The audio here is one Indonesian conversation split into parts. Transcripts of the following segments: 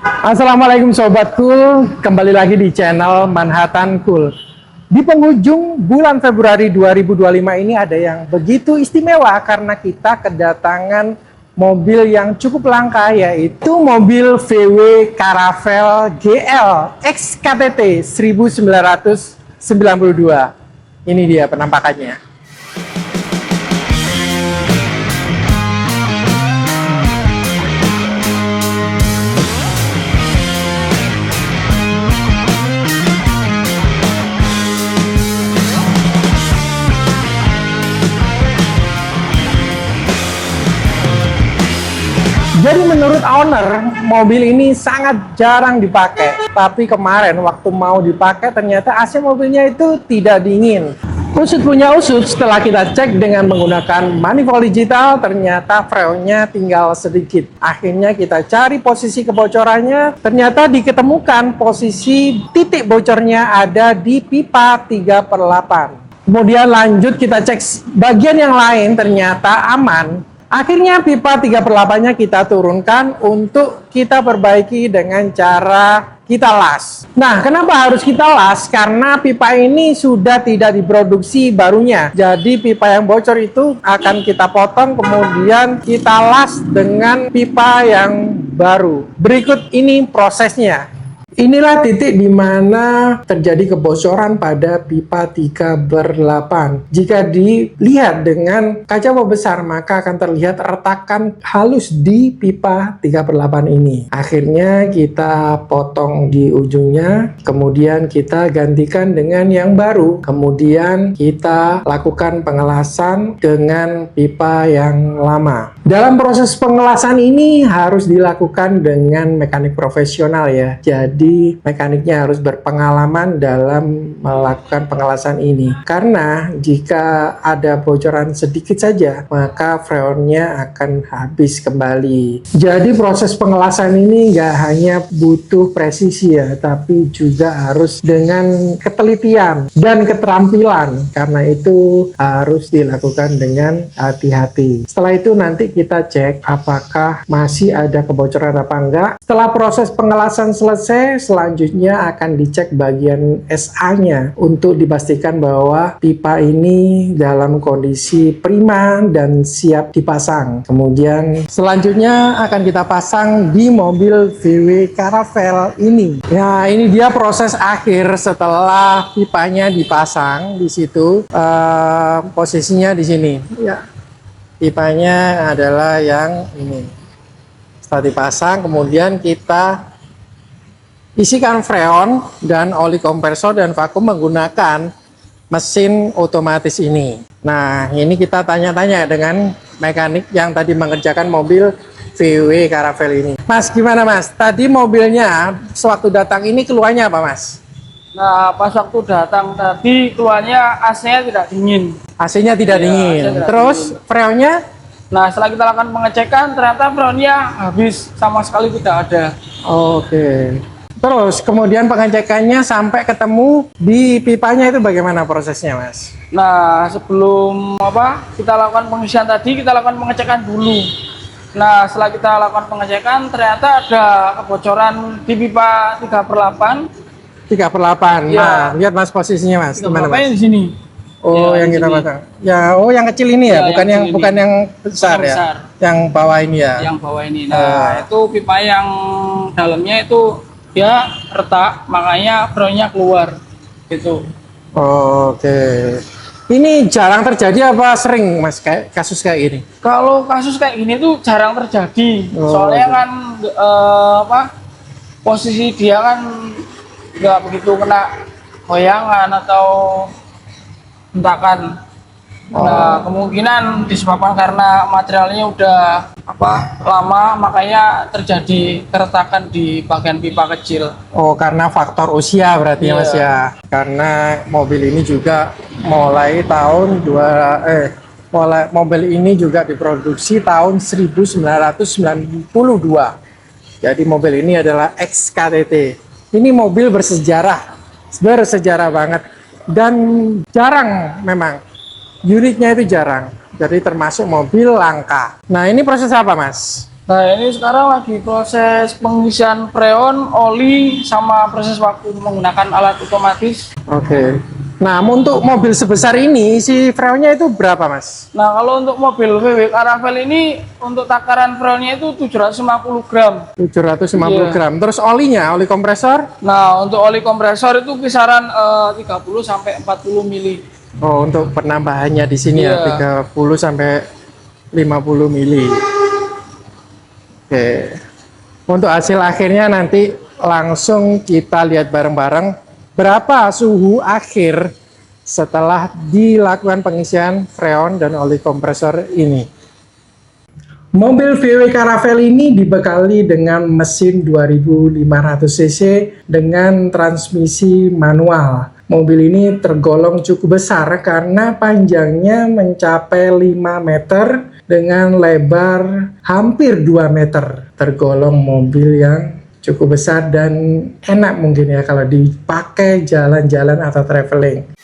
Assalamualaikum Sobat Cool, kembali lagi di channel Manhattan Cool. Di penghujung bulan Februari 2025 ini ada yang begitu istimewa karena kita kedatangan mobil yang cukup langka, yaitu mobil VW Caravelle GL XKTT 1992. Ini dia penampakannya. Jadi menurut owner, mobil ini sangat jarang dipakai. Tapi kemarin waktu mau dipakai ternyata AC mobilnya itu tidak dingin. Usut punya usut, setelah kita cek dengan menggunakan manifold digital, ternyata freonnya tinggal sedikit. Akhirnya kita cari posisi kebocorannya, ternyata diketemukan posisi titik bocornya ada di pipa 3/8. Kemudian lanjut kita cek bagian yang lain, ternyata aman. Akhirnya pipa 3/8-nya kita turunkan untuk kita perbaiki dengan cara kita las. Nah, kenapa harus kita las? Karena pipa ini sudah tidak diproduksi barunya. Jadi pipa yang bocor itu akan kita potong, kemudian kita las dengan pipa yang baru. Berikut ini prosesnya. Inilah titik di mana terjadi kebocoran pada pipa 3/8. Jika dilihat dengan kaca pembesar, maka akan terlihat retakan halus di pipa 3/8 ini. Akhirnya kita potong di ujungnya, kemudian kita gantikan dengan yang baru. Kemudian kita lakukan pengelasan dengan pipa yang lama. Dalam proses pengelasan ini harus dilakukan dengan mekanik profesional ya. Jadi mekaniknya harus berpengalaman dalam melakukan pengelasan ini. Karena jika ada bocoran sedikit saja, maka freonnya akan habis kembali. Jadi proses pengelasan ini nggak hanya butuh presisi ya, tapi juga harus dengan ketelitian dan keterampilan. Karena itu harus dilakukan dengan hati-hati. Setelah itu nanti kita cek apakah masih ada kebocoran apa enggak. Setelah proses pengelasan selesai, selanjutnya akan dicek bagian SA-nya untuk dipastikan bahwa pipa ini dalam kondisi prima dan siap dipasang. Kemudian selanjutnya akan kita pasang di mobil VW Caravelle ini. Nah, ini dia proses akhir setelah pipanya dipasang di situ. Posisinya di sini. Ya, pipanya adalah yang ini. Setelah dipasang, kemudian kita isikan freon dan oli kompresor dan vakum menggunakan mesin otomatis ini. Nah, ini kita tanya-tanya dengan mekanik yang tadi mengerjakan mobil VW Caravelle ini. Mas, gimana Mas? Tadi mobilnya sewaktu datang ini keluarnya apa Mas? Nah, pas waktu datang tadi keluarnya AC-nya tidak dingin. AC-nya tidak dingin. Terus freonnya? Nah, setelah kita lakukan pengecekan ternyata freonnya habis, sama sekali tidak ada. Oke. Terus kemudian pengecekannya sampai ketemu di pipanya itu bagaimana prosesnya Mas? Nah, sebelum kita lakukan pengisian tadi, kita lakukan pengecekan dulu. Nah, setelah kita lakukan pengecekan ternyata ada kebocoran di pipa 3/8. 3/8. Ya. Nah, lihat Mas posisinya Mas. Gimana Mas? Di sini. Oh, ya, yang kita sini. pasang. Ya, oh yang kecil ini ya, Ya, bukan yang ini. bukan yang besar ya. Besar. Yang bawah ini ya. Yang bawah ini. Nah, itu pipa yang dalamnya itu dia retak, makanya freonnya keluar gitu. Oke. Ini jarang terjadi apa sering Mas kayak kasus kayak gini? Kalau kasus kayak gini tuh jarang terjadi. Soalnya kan posisi dia kan nggak begitu kena goyangan atau hentakan. Nah, kemungkinan disebabkan karena materialnya udah lama, makanya terjadi keretakan di bagian pipa kecil. Oh, karena faktor usia berarti ya Mas ya. Karena mobil ini juga mulai tahun mobil ini juga diproduksi tahun 1992. Jadi mobil ini adalah XKTT. Ini mobil bersejarah banget dan jarang memang. Unitnya itu jarang, jadi termasuk mobil langka. Nah, ini proses apa Mas? Nah, ini sekarang lagi proses pengisian freon, oli, sama proses vakum menggunakan alat otomatis. Oke. Nah, untuk mobil sebesar ini, isi freonnya itu berapa, Mas? Nah, kalau untuk mobil VW Caravelle ini, untuk takaran freonnya itu 750 gram. 750 Iya. gram. Terus olinya, oli kompresor? Nah, untuk oli kompresor itu kisaran 30 sampai 40 mili. Oh, untuk penambahannya di sini ya, Iya. 30 sampai 50 mili. Oke. Untuk hasil akhirnya nanti langsung kita lihat bareng-bareng berapa suhu akhir setelah dilakukan pengisian freon dan oli kompresor ini. Mobil VW Caravelle ini dibekali dengan mesin 2500 cc dengan transmisi manual. Mobil ini tergolong cukup besar karena panjangnya mencapai 5 meter dengan lebar hampir 2 meter. Tergolong mobil yang cukup besar dan enak mungkin ya kalau dipakai jalan-jalan atau traveling.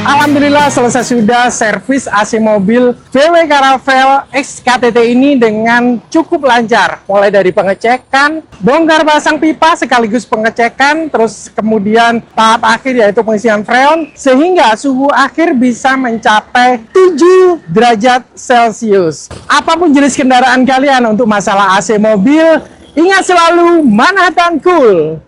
Alhamdulillah selesai sudah servis AC mobil VW Caravelle XKTT ini dengan cukup lancar. Mulai dari pengecekan, bongkar pasang pipa sekaligus pengecekan, terus kemudian tahap akhir yaitu pengisian freon, sehingga suhu akhir bisa mencapai 7 derajat Celcius. Apapun jenis kendaraan kalian untuk masalah AC mobil, ingat selalu Manhattan Cool.